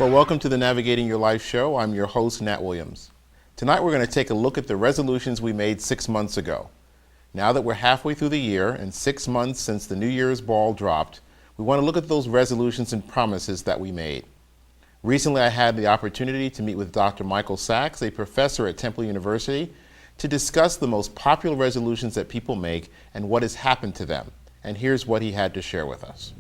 Well, welcome to the Navigating Your Life show. I'm your host, Nat Williams. Tonight we're going to take a look at the resolutions we made 6 months ago. Now that we're halfway through the year and 6 months since the New Year's ball dropped, we want to look at those resolutions and promises that we made. Recently, I had the opportunity to meet with Dr. Michael Sachs, a professor at Temple University, to discuss the most popular resolutions that people make and what has happened to them. And here's what he had to share with us.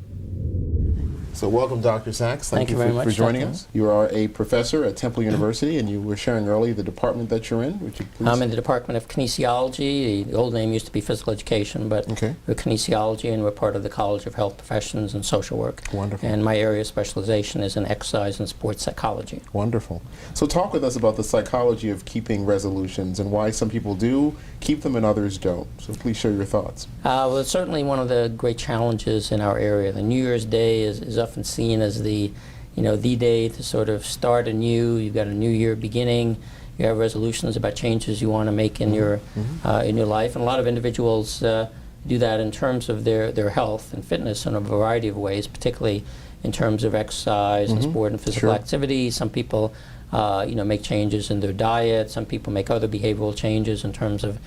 So welcome, Dr. Sachs. Thank you very much for joining us. You are a professor at Temple University, and you were sharing earlier the department that you're in. Would you please? I'm in the Department of Kinesiology. The old name used to be Physical Education, but we're Kinesiology, and we're part of the College of Health Professions and Social Work. Wonderful. And my area of specialization is in exercise and sports psychology. Wonderful. So talk with us about the psychology of keeping resolutions and why some people do keep them and others don't. So please share your thoughts. Well, it's certainly one of the great challenges in our area. The New Year's Day is often seen as the day to sort of start anew. You've got a new year beginning. You have resolutions about changes you want to make in your life, and a lot of individuals do that in terms of their health and fitness in a variety of ways, particularly in terms of exercise and sport and physical activity. Some people make changes in their diet. Some people make other behavioral changes in terms of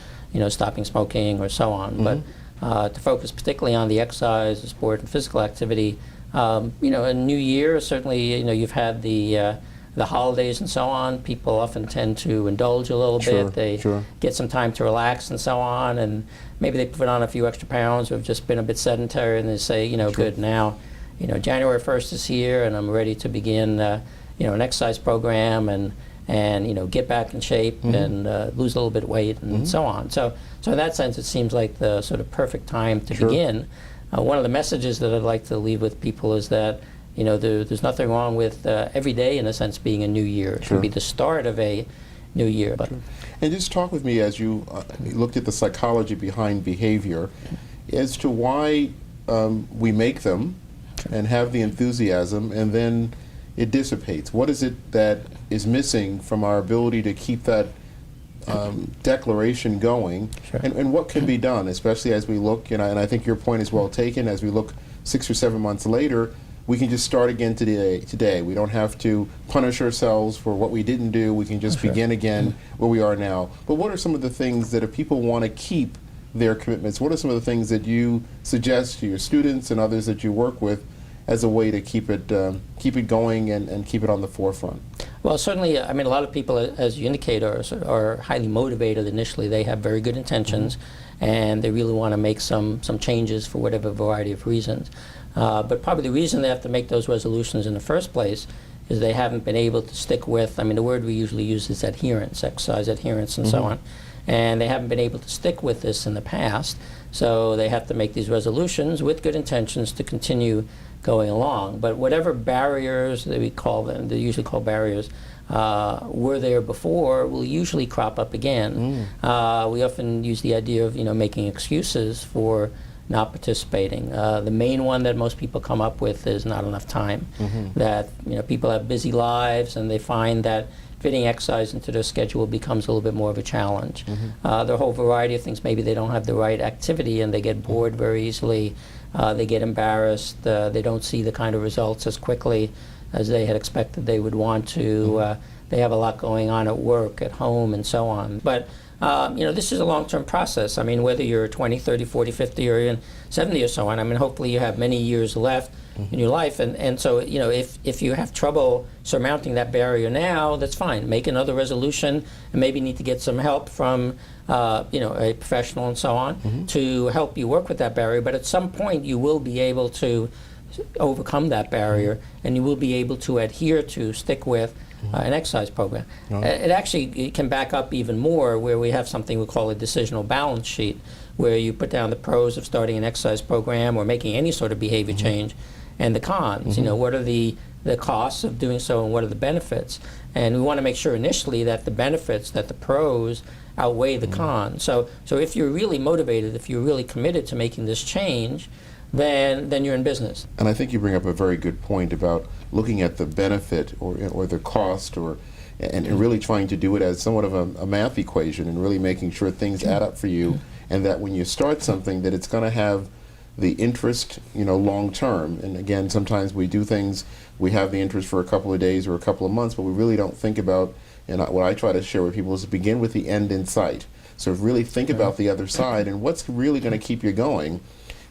stopping smoking or so on. But to focus particularly on the exercise, the sport and physical activity, a new year, certainly, you've had the holidays and so on. People often tend to indulge a little bit. They get some time to relax and so on, and maybe they put on a few extra pounds or have just been a bit sedentary, and they say, good, now, January 1st is here, and I'm ready to begin, an exercise program and get back in shape and lose a little bit of weight and so on. So in that sense, it seems like the sort of perfect time to begin. One of the messages that I'd like to leave with people is that there's nothing wrong with every day, in a sense, being a new year. It can be the start of a new year. But and just talk with me as you looked at the psychology behind behavior as to why we make them and have the enthusiasm, and then it dissipates. What is it that is missing from our ability to keep that declaration going, and what can be done, especially as we look, and I think your point is well taken, as we look 6 or 7 months later, we can just start again today. We don't have to punish ourselves for what we didn't do. We can just begin again where we are now. But what are some of the things that if people want to keep their commitments, what are some of the things that you suggest to your students and others that you work with as a way to keep it going and keep it on the forefront? Well, certainly, a lot of people, as you indicate, are highly motivated initially. They have very good intentions, and they really want to make some changes for whatever variety of reasons. But probably the reason they have to make those resolutions in the first place is they haven't been able to stick with, the word we usually use is adherence, exercise adherence and so on. And they haven't been able to stick with this in the past, so they have to make these resolutions with good intentions to continue going along. But whatever barriers that we call them, they're usually called barriers, were there before, will usually crop up again. We often use the idea of making excuses for not participating. The main one that most people come up with is not enough time. That people have busy lives, and they find that fitting exercise into their schedule becomes a little bit more of a challenge. There are a whole variety of things. Maybe they don't have the right activity, and they get bored very easily. They get embarrassed. They don't see the kind of results as quickly as they had expected they would want to. They have a lot going on at work, at home, and so on. But this is a long-term process. Whether you're 20, 30, 40, 50, or even 70 or so on, hopefully you have many years left in your life. And so, if you have trouble surmounting that barrier now, that's fine. Make another resolution, and maybe need to get some help from a professional and so on to help you work with that barrier. But at some point, you will be able to overcome that barrier, and you will be able to adhere to, stick with an exercise program. It can back up even more, where we have something we call a decisional balance sheet, where you put down the pros of starting an exercise program or making any sort of behavior change, and the cons. What are the costs of doing so, and what are the benefits? And we want to make sure initially that the benefits, that the pros outweigh the cons. So if you're really motivated, if you're really committed to making this change, then you're in business. And I think you bring up a very good point about looking at the benefit or the cost, and really trying to do it as somewhat of a math equation, and really making sure things add up for you, and that when you start something, that it's going to have the interest, long term. And again, sometimes we do things, we have the interest for a couple of days or a couple of months, but we really don't think about, and what I try to share with people is to begin with the end in sight. So really think about the other side and what's really going to keep you going,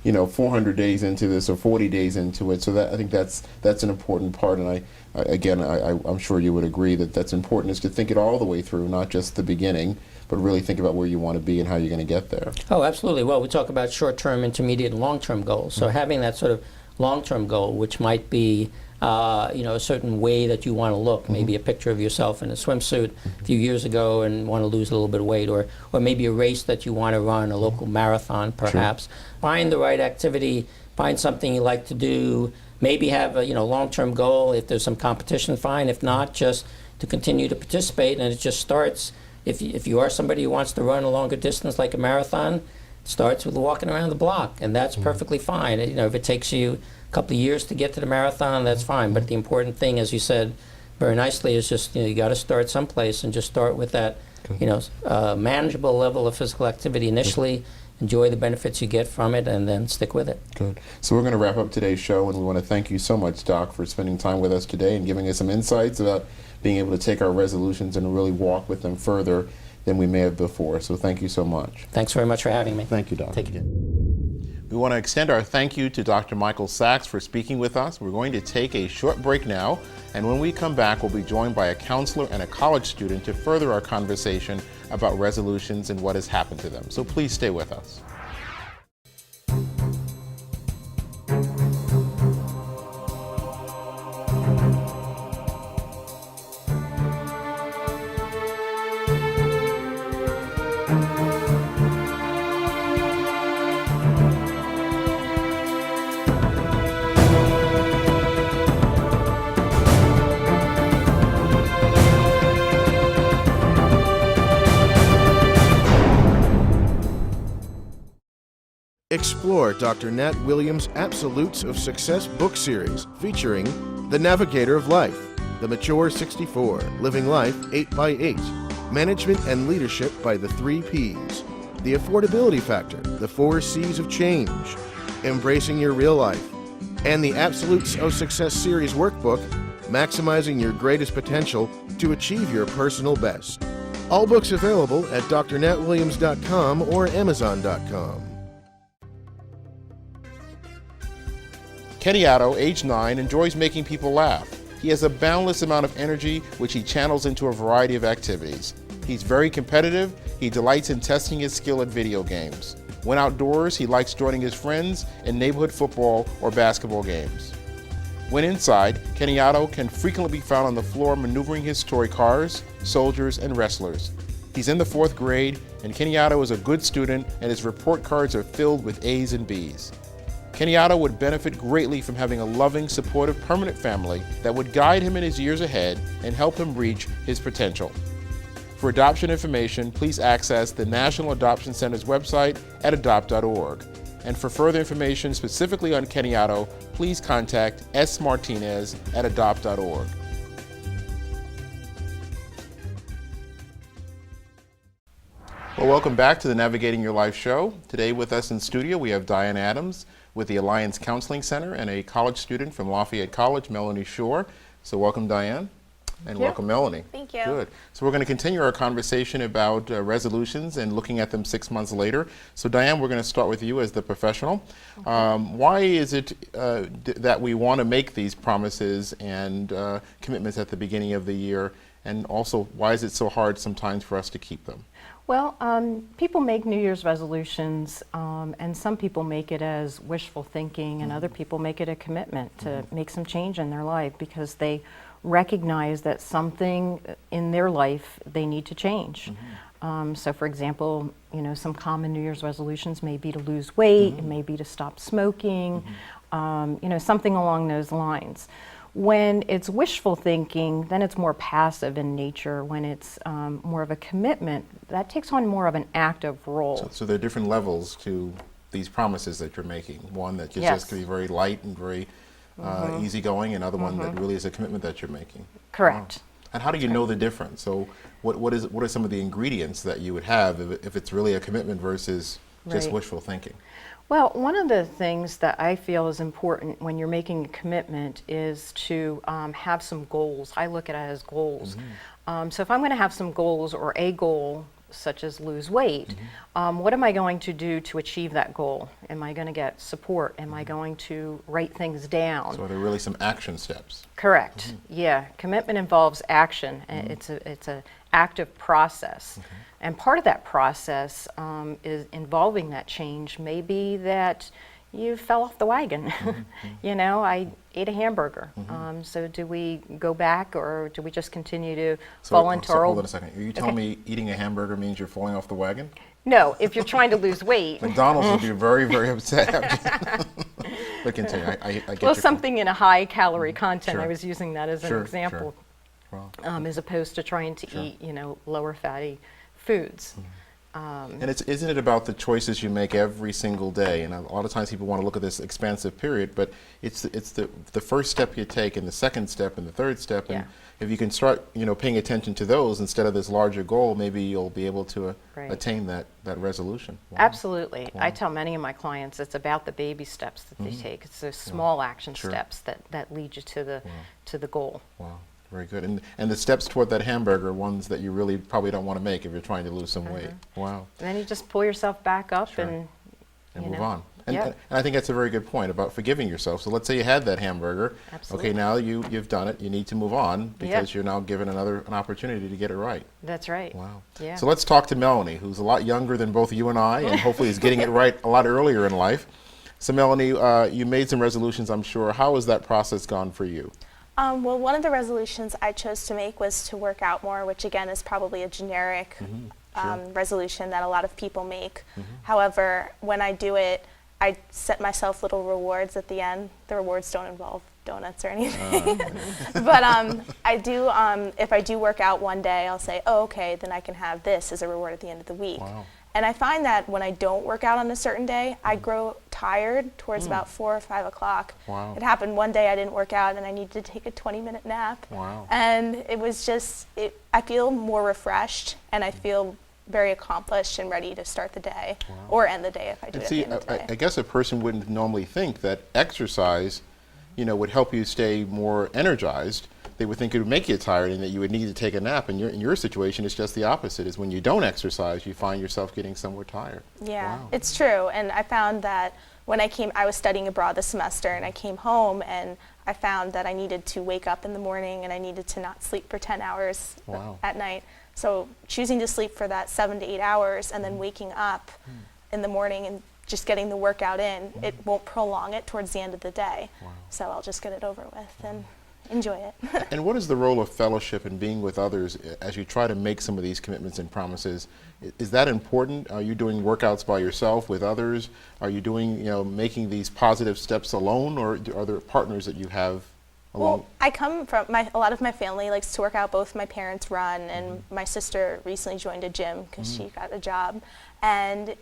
400 days into this or 40 days into it. So that, I think that's an important part. And I'm sure you would agree that that's important, is to think it all the way through, not just the beginning, but really think about where you want to be and how you're going to get there. Oh, absolutely. Well, we talk about short-term, intermediate, and long-term goals. So having that sort of long-term goal, which might be a certain way that you want to look, maybe a picture of yourself in a swimsuit a few years ago and want to lose a little bit of weight, or maybe a race that you want to run, a local marathon perhaps. Sure. Find the right activity, find something you like to do, maybe have a long-term goal. If there's some competition, fine. If not, just to continue to participate, and it just starts. If you are somebody who wants to run a longer distance like a marathon, it starts with walking around the block, and that's perfectly fine. If it takes you couple of years to get to the marathon, that's fine. But the important thing, as you said very nicely, is just you got to start someplace and just start with that manageable level of physical activity initially. Enjoy the benefits you get from it, and then stick with it. Good. So we're going to wrap up today's show, and we want to thank you so much, Doc, for spending time with us today and giving us some insights about being able to take our resolutions and really walk with them further than we may have before. So thank you so much. Thanks very much for having me. Thank you, Doc. Take care. We want to extend our thank you to Dr. Michael Sachs for speaking with us. We're going to take a short break now, and when we come back, we'll be joined by a counselor and a college student to further our conversation about resolutions and what has happened to them. So please stay with us. Explore Dr. Nat Williams' Absolutes of Success book series featuring The Navigator of Life, The Mature 64, Living Life 8x8, Management and Leadership by the 3 Ps, The Affordability Factor, The 4 C's of Change, Embracing Your Real Life, and the Absolutes of Success series workbook, Maximizing Your Greatest Potential to Achieve Your Personal Best. All books available at drnatwilliams.com or amazon.com. Kenny Otto, age 9, enjoys making people laugh. He has a boundless amount of energy, which he channels into a variety of activities. He's very competitive. He delights in testing his skill at video games. When outdoors, he likes joining his friends in neighborhood football or basketball games. When inside, Kenny Otto can frequently be found on the floor maneuvering his toy cars, soldiers, and wrestlers. He's in the 4th grade, and Kenny Otto is a good student, and his report cards are filled with A's and B's. Kenny Otto would benefit greatly from having a loving, supportive, permanent family that would guide him in his years ahead and help him reach his potential. For adoption information, please access the National Adoption Center's website at adopt.org. And for further information specifically on Kenny Otto, please contact S. Martinez at adopt.org. Well, welcome back to the Navigating Your Life show. Today with us in studio, we have Diane Adams with the Alliance Counseling Center and a college student from Lafayette College, Melanie Shore. So welcome, Diane, and welcome, Melanie. Thank you. Good. So we're going to continue our conversation about resolutions and looking at them 6 months later. So Diane, we're going to start with you as the professional. Okay. Why is it that we want to make these promises and commitments at the beginning of the year? And also, why is it so hard sometimes for us to keep them? Well, people make New Year's resolutions, and some people make it as wishful thinking, and other people make it a commitment to make some change in their life because they recognize that something in their life they need to change. So for example, some common New Year's resolutions may be to lose weight, it may be to stop smoking, something along those lines. When it's wishful thinking, then it's more passive in nature. When it's more of a commitment, that takes on more of an active role. So there are different levels to these promises that you're making. One that just can be very light and very easygoing, another one that really is a commitment that you're making. Correct. Wow. And how do you know the difference? So what are some of the ingredients that you would have if it's really a commitment versus just wishful thinking? Well, one of the things that I feel is important when you're making a commitment is to have some goals. I look at it as goals. So if I'm going to have some goals or a goal, such as lose weight, what am I going to do to achieve that goal? Am I going to get support? Am I going to write things down? So are there really some action steps? Correct. Yeah, commitment involves action. It's a active process. And part of that process is involving that change may be that you fell off the wagon. You know, I ate a hamburger. So do we go back, or do we just continue to fall into our hold old... on a second. Are you telling me eating a hamburger means you're falling off the wagon? No, if you're trying to lose weight. McDonald's would be very, very upset. But continue. I get Well, your something in a high calorie content, Sure. I was using that as Sure, an example, Sure. Wow. as opposed to trying to eat, you know, lower fatty foods. And isn't it about the choices you make every single day? And a lot of times people want to look at this expansive period, but it's the first step you take, and the second step, and the third step. And if you can start, you know, paying attention to those instead of this larger goal, maybe you'll be able to attain that resolution. Wow. Absolutely. Wow. I tell many of my clients it's about the baby steps that they take. It's those small action Sure. steps that lead you to the goal. Wow. Very good. And the steps toward that hamburger are ones that you really probably don't want to make if you're trying to lose some weight. Wow. And then you just pull yourself back up Sure. and you move know. on. And, Yeah. and I think that's a very good point about forgiving yourself. So let's say you had that hamburger. Absolutely. Okay, now you've done it. You need to move on because Yeah. you're now given an opportunity to get it right. That's right. Wow. Yeah. So let's talk to Melanie, who's a lot younger than both you and I, and hopefully is getting it right a lot earlier in life. So Melanie, you made some resolutions, I'm sure. How has that process gone for you? Well, one of the resolutions I chose to make was to work out more, which again is probably a generic resolution that a lot of people make. However, when I do it, I set myself little rewards at the end. The rewards don't involve donuts or anything. But I do, if I do work out one day, I'll say, oh, okay, then I can have this as a reward at the end of the week. Wow. And I find that when I don't work out on a certain day, I grow tired towards about 4 or 5 o'clock. Wow. It happened one day I didn't work out and I needed to take a 20-minute nap. Wow. And it was just, I feel more refreshed and I feel very accomplished and ready to start the day or end the day if I do And it see, at the end of the day. I guess a person wouldn't normally think that exercise, you know, would help you stay more energized. They would think it would make you tired and that you would need to take a nap. And in your situation, it's just the opposite. Is when you don't exercise, you find yourself getting somewhat tired. Yeah, Wow. it's true. And I found that when I was studying abroad this semester and I came home and I found that I needed to wake up in the morning and I needed to not sleep for 10 hours Wow. at night. So choosing to sleep for that 7 to 8 hours and then waking up in the morning and just getting the workout in, it won't prolong it towards the end of the day. Wow. So I'll just get it over with and enjoy it. And what is the role of fellowship and being with others as you try to make some of these commitments and promises? Is that important? Are you doing workouts by yourself with others? Are you doing, you know, making these positive steps alone, or are there partners that you have along? Well, I come from, a lot of my family likes to work out. Both my parents run, and my sister recently joined a gym because she got a job. And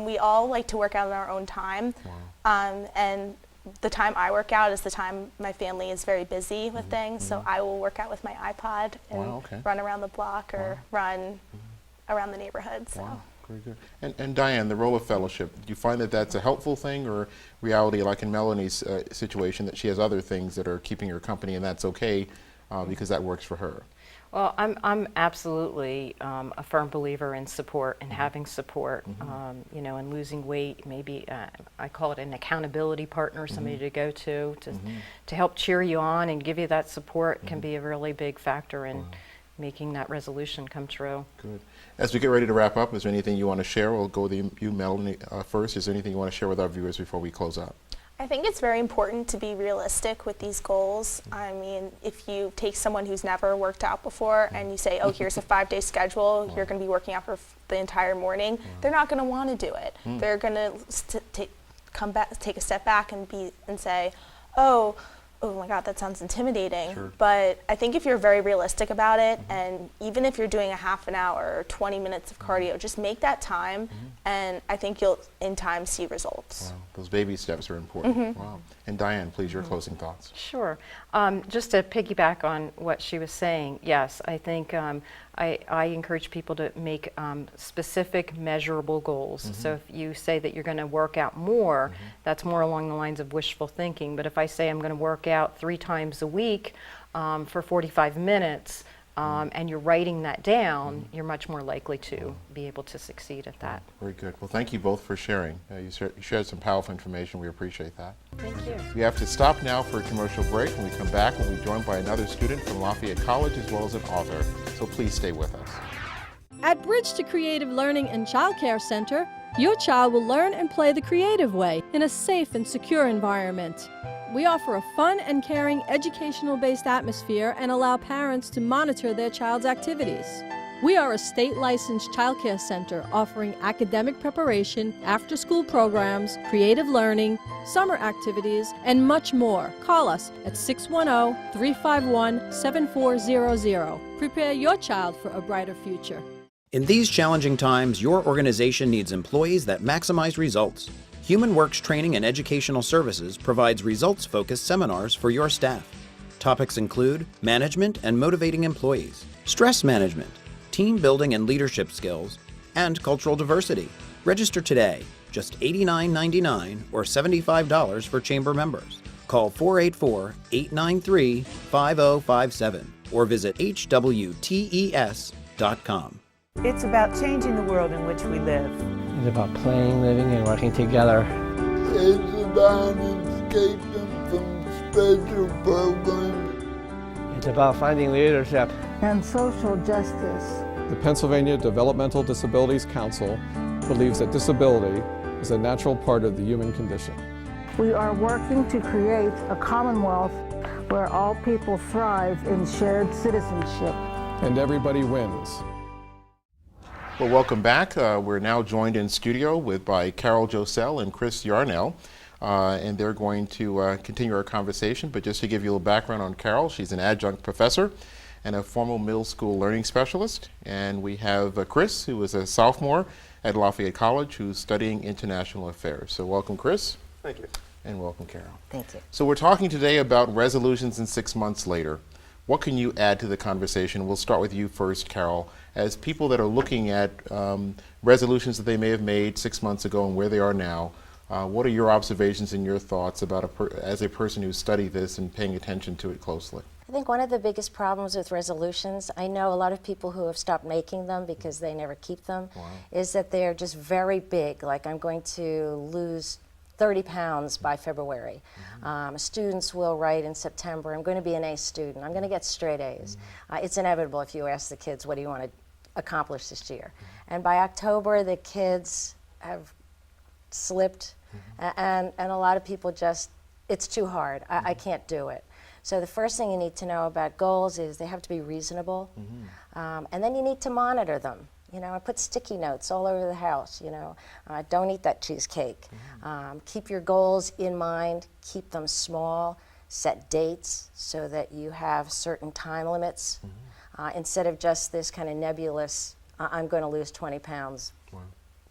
we all like to work out in our own time. And the time I work out is the time my family is very busy with things. So I will work out with my iPod and run around the block or run around the neighborhood. So. Wow, very good. And Diane, the role of fellowship, do you find that that's a helpful thing, or reality, like in Melanie's situation, that she has other things that are keeping her company and that's okay because that works for her? Well, I'm absolutely a firm believer in support and having support, you know, and losing weight. Maybe I call it an accountability partner, somebody to go to help cheer you on and give you that support can be a really big factor in making that resolution come true. Good. As we get ready to wrap up, is there anything you want to share? We'll go to you, Melanie, first. Is there anything you want to share with our viewers before we close out? I think it's very important to be realistic with these goals. I mean, if you take someone who's never worked out before and you say, oh, here's a 5-day schedule, you're going to be working out for the entire morning, they're not going to want to do it. They're going to take a step back and say, oh my God, that sounds intimidating. Sure. But I think if you're very realistic about it, and even if you're doing a half an hour or 20 minutes of cardio, just make that time, and I think you'll in time see results. Wow, those baby steps are important. Wow. And Diane, please, your closing thoughts. Sure. Just to piggyback on what she was saying, yes, I think I encourage people to make specific, measurable goals. So if you say that you're going to work out more, that's more along the lines of wishful thinking. But if I say I'm going to work out 3 times a week for 45 minutes, and you're writing that down, you're much more likely to be able to succeed at that. Very good. Well, thank you both for sharing. You shared some powerful information. We appreciate that. Thank you. We have to stop now for a commercial break. When we come back, we'll be joined by another student from Lafayette College as well as an author. So please stay with us. At Bridge to Creative Learning and Child Care Center, your child will learn and play the creative way in a safe and secure environment. We offer a fun and caring educational-based atmosphere and allow parents to monitor their child's activities. We are a state-licensed child care center offering academic preparation, after-school programs, creative learning, summer activities, and much more. Call us at 610-351-7400. Prepare your child for a brighter future. In these challenging times, your organization needs employees that maximize results. HumanWorks Training and Educational Services provides results-focused seminars for your staff. Topics include management and motivating employees, stress management, team building and leadership skills, and cultural diversity. Register today, just $89.99 or $75 for chamber members. Call 484-893-5057 or visit hwtes.com. It's about changing the world in which we live. It's about playing, living, and working together. It's about escaping from special programs. It's about finding leadership. And social justice. The Pennsylvania Developmental Disabilities Council believes that disability is a natural part of the human condition. We are working to create a commonwealth where all people thrive in shared citizenship. And everybody wins. Well, welcome back. We're now joined in studio by Carol Josell and Chris Yarnell, and they're going to continue our conversation. But just to give you a little background on Carol, she's an adjunct professor and a formal middle school learning specialist. And we have Chris, who is a sophomore at Lafayette College, who's studying international affairs. So welcome, Chris. Thank you. And welcome, Carol. Thank you. So we're talking today about resolutions in 6 months later. What can you add to the conversation? We'll start with you first, Carol. As people that are looking at resolutions that they may have made 6 months ago and where they are now, what are your observations and your thoughts about as a person who studied this and paying attention to it closely? I think one of the biggest problems with resolutions, I know a lot of people who have stopped making them because they never keep them, is that they're just very big, like I'm going to lose 30 pounds by February. Students will write in September, I'm going to be an A student, I'm going to get straight A's. It's inevitable if you ask the kids, what do you want to accomplish this year? And by October, the kids have slipped, and a lot of people just, it's too hard, I can't do it. So the first thing you need to know about goals is they have to be reasonable, and then you need to monitor them. You know, I put sticky notes all over the house, you know, don't eat that cheesecake. Keep your goals in mind, keep them small, set dates so that you have certain time limits instead of just this kind of nebulous, I'm going to lose 20 pounds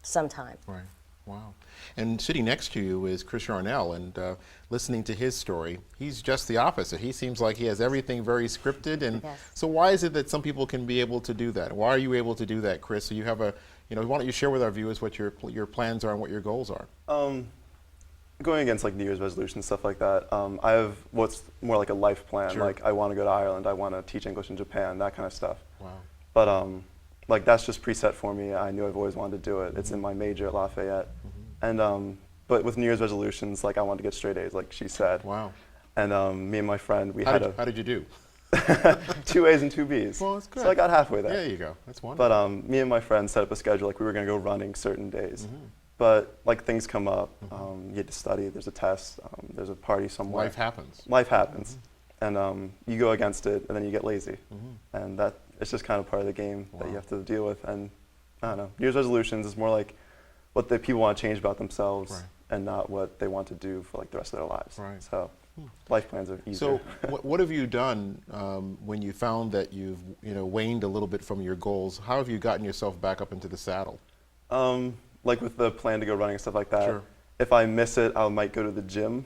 sometime. Right, wow. And sitting next to you is Chris Yarnell, and listening to his story, he's just the opposite. He seems like he has everything very scripted, and so why is it that some people can be able to do that? Why are you able to do that, Chris? So you have a, you know, why don't you share with our viewers what your plans are and what your goals are? Going against like New Year's resolutions, stuff like that, I have what's more like a life plan. Sure. Like I want to go to Ireland, I want to teach English in Japan, that kind of stuff. Wow. But like that's just preset for me. I knew I've always wanted to do it. It's in my major at Lafayette. And but with New Year's resolutions, like I wanted to get straight A's, like she said. Wow. And me and my friend, How did you do? 2 A's and 2 B's. Well, that's good. So I got halfway there. There you go. That's wonderful. But me and my friend set up a schedule, like we were going to go running certain days. But like things come up, you get to study, there's a test, there's a party somewhere. Life happens. Life happens. And you go against it, and then you get lazy. And that it's just kind of part of the game that you have to deal with. And I don't know, New Year's resolutions is more like what the people want to change about themselves and not what they want to do for like the rest of their lives. Right. So life plans are easier. So what have you done when you found that you've waned a little bit from your goals? How have you gotten yourself back up into the saddle? Like with the plan to go running and stuff like that, if I miss it, I might go to the gym,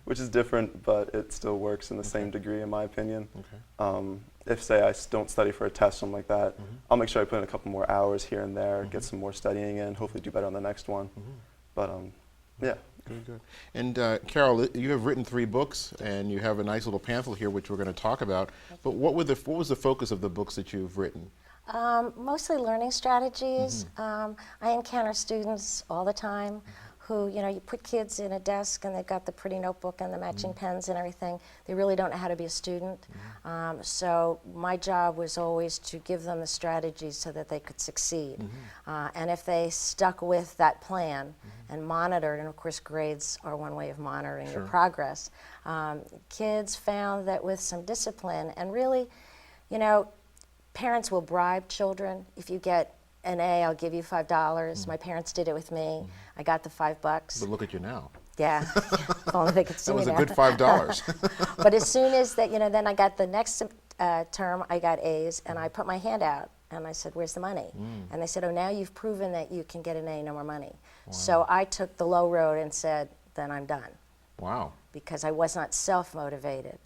which is different, but it still works in the same degree, in my opinion. If, say, I don't study for a test, something like that, I'll make sure I put in a couple more hours here and there, get some more studying in, hopefully do better on the next one. But yeah. Very good. And Carol, you have written 3 books, and you have a nice little pamphlet here, which we're going to talk about. But what was the focus of the books that you've written? Mostly learning strategies. I encounter students all the time who, you put kids in a desk and they've got the pretty notebook and the matching pens and everything. They really don't know how to be a student. So my job was always to give them the strategies so that they could succeed. And if they stuck with that plan and monitored, and of course grades are one way of monitoring your progress, kids found that with some discipline and really, parents will bribe children. If you get an A, I'll give you $5. My parents did it with me. I got the $5. But look at you now. Yeah, if only they could see That was me a now. good $5. But as soon as that, then I got the next term, I got A's, and I put my hand out, and I said, "Where's the money?" And they said, "Oh, now you've proven that you can get an A, no more money." So I took the low road and said, "Then I'm done." Wow. Because I was not self-motivated.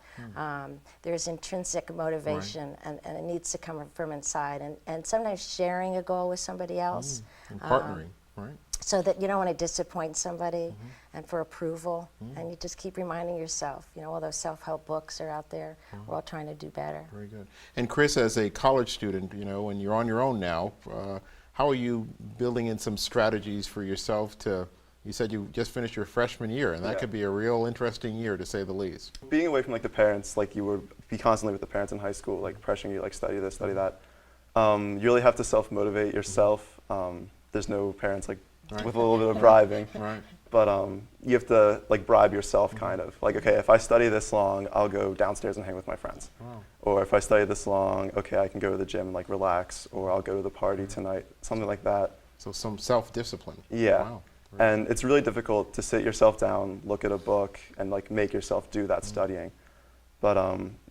There's intrinsic motivation, and it needs to come from inside. And sometimes sharing a goal with somebody else. And partnering, right? So that you don't want to disappoint somebody and for approval. And you just keep reminding yourself, all those self-help books are out there. We're all trying to do better. Very good. And Chris, as a college student, and you're on your own now, how are you building in some strategies for yourself to... You said you just finished your freshman year, and that could be a real interesting year, to say the least. Being away from the parents, you would be constantly with the parents in high school, pressuring you, study this, study that. You really have to self-motivate yourself. There's no parents with a little bit of bribing. But you have to bribe yourself, kind of. Okay, if I study this long, I'll go downstairs and hang with my friends. Or if I study this long, okay, I can go to the gym and relax, or I'll go to the party tonight, something like that. So some self-discipline. Yeah. Wow. And it's really difficult to sit yourself down, look at a book, and make yourself do that studying. But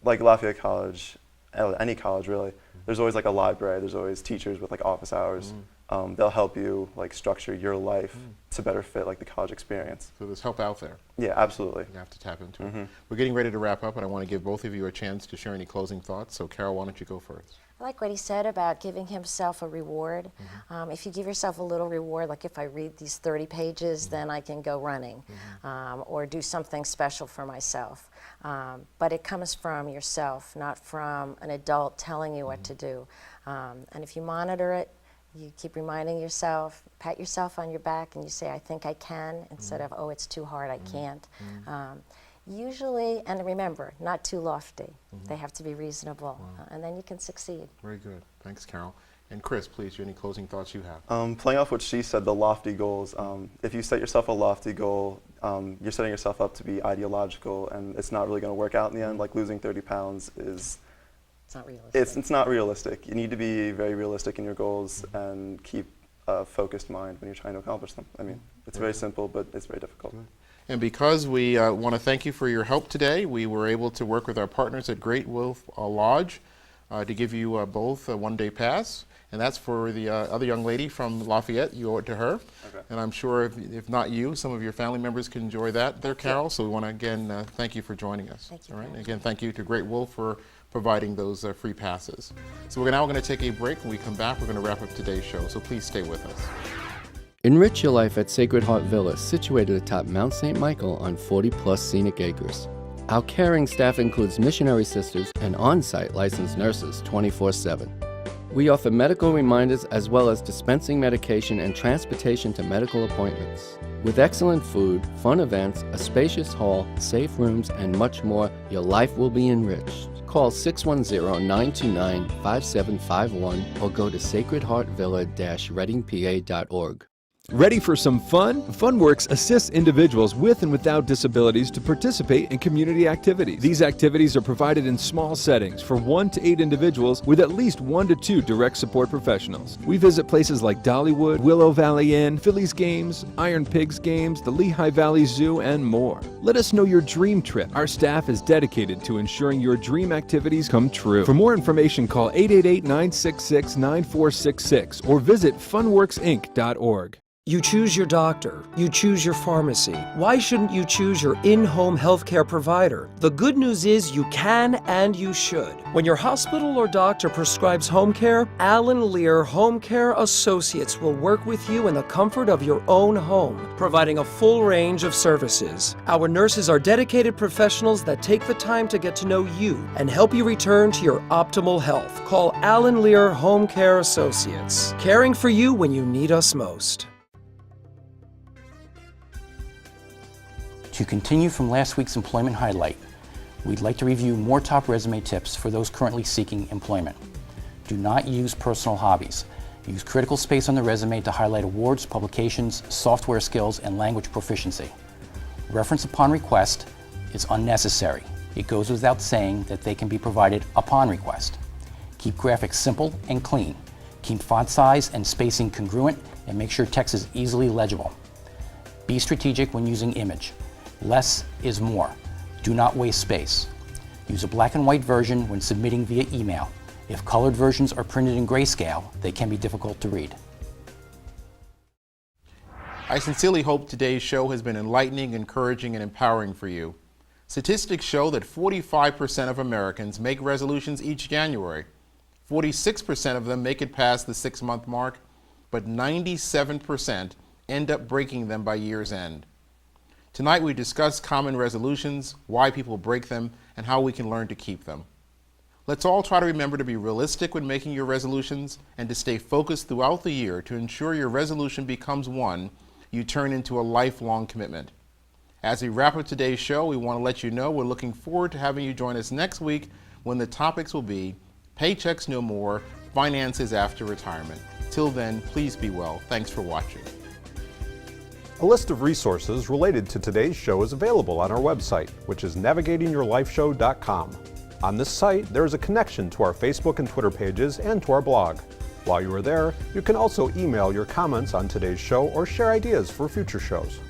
Lafayette College, any college really, there's always a library. There's always teachers with office hours. They'll help you structure your life to better fit the college experience. So there's help out there. Yeah, absolutely. You have to tap into it. We're getting ready to wrap up, and I want to give both of you a chance to share any closing thoughts. So Carol, why don't you go first? I like what he said about giving himself a reward. If you give yourself a little reward, if I read these 30 pages, then I can go running or do something special for myself. But it comes from yourself, not from an adult telling you what to do. And if you monitor it, you keep reminding yourself, pat yourself on your back, and you say, "I think I can," instead of, "Oh, it's too hard, I can't." Usually, and remember, not too lofty. They have to be reasonable, and then you can succeed. Very good. Thanks, Carol. And Chris, please, any closing thoughts you have? Playing off what she said, the lofty goals. If you set yourself a lofty goal, you're setting yourself up to be ideological, and it's not really going to work out in the end. Losing 30 pounds is... It's not realistic. It's not realistic. You need to be very realistic in your goals and keep a focused mind when you're trying to accomplish them. I mean, it's very simple, but it's very difficult. Good. And because we want to thank you for your help today, we were able to work with our partners at Great Wolf Lodge to give you both a one-day pass. And that's for the other young lady from Lafayette. You owe it to her. Okay. And I'm sure if not you, some of your family members can enjoy that there, Carol. So we want to, again, thank you for joining us. Thank you. All right. And again, thank you to Great Wolf for providing those free passes. So we're now going to take a break. When we come back, we're going to wrap up today's show. So please stay with us. Enrich your life at Sacred Heart Villa, situated atop Mount St. Michael on 40-plus scenic acres. Our caring staff includes missionary sisters and on-site licensed nurses 24/7. We offer medical reminders as well as dispensing medication and transportation to medical appointments. With excellent food, fun events, a spacious hall, safe rooms, and much more, your life will be enriched. Call 610-929-5751 or go to sacredheartvilla-readingpa.org. Ready for some fun? FunWorks assists individuals with and without disabilities to participate in community activities. These activities are provided in small settings for 1 to 8 individuals with at least 1 to 2 direct support professionals. We visit places like Dollywood, Willow Valley Inn, Phillies Games, Iron Pigs Games, the Lehigh Valley Zoo, and more. Let us know your dream trip. Our staff is dedicated to ensuring your dream activities come true. For more information, call 888-966-9466 or visit funworksinc.org. You choose your doctor, you choose your pharmacy. Why shouldn't you choose your in-home healthcare provider? The good news is you can and you should. When your hospital or doctor prescribes home care, Alan Lear Home Care Associates will work with you in the comfort of your own home, providing a full range of services. Our nurses are dedicated professionals that take the time to get to know you and help you return to your optimal health. Call Alan Lear Home Care Associates, caring for you when you need us most. To continue from last week's employment highlight, we'd like to review more top resume tips for those currently seeking employment. Do not use personal hobbies. Use critical space on the resume to highlight awards, publications, software skills, and language proficiency. Reference upon request is unnecessary. It goes without saying that they can be provided upon request. Keep graphics simple and clean. Keep font size and spacing congruent, and make sure text is easily legible. Be strategic when using image. Less is more. Do not waste space. Use a black and white version when submitting via email. If colored versions are printed in grayscale, they can be difficult to read. I sincerely hope today's show has been enlightening, encouraging, and empowering for you. Statistics show that 45% of Americans make resolutions each January. 46% of them make it past the 6-month mark, but 97% end up breaking them by year's end. Tonight we discuss common resolutions, why people break them, and how we can learn to keep them. Let's all try to remember to be realistic when making your resolutions and to stay focused throughout the year to ensure your resolution becomes one you turn into a lifelong commitment. As we wrap up today's show, we want to let you know we're looking forward to having you join us next week when the topics will be Paychecks No More, Finances After Retirement. Till then, please be well. Thanks for watching. A list of resources related to today's show is available on our website, which is navigatingyourlifeshow.com. On this site, there is a connection to our Facebook and Twitter pages and to our blog. While you are there, you can also email your comments on today's show or share ideas for future shows.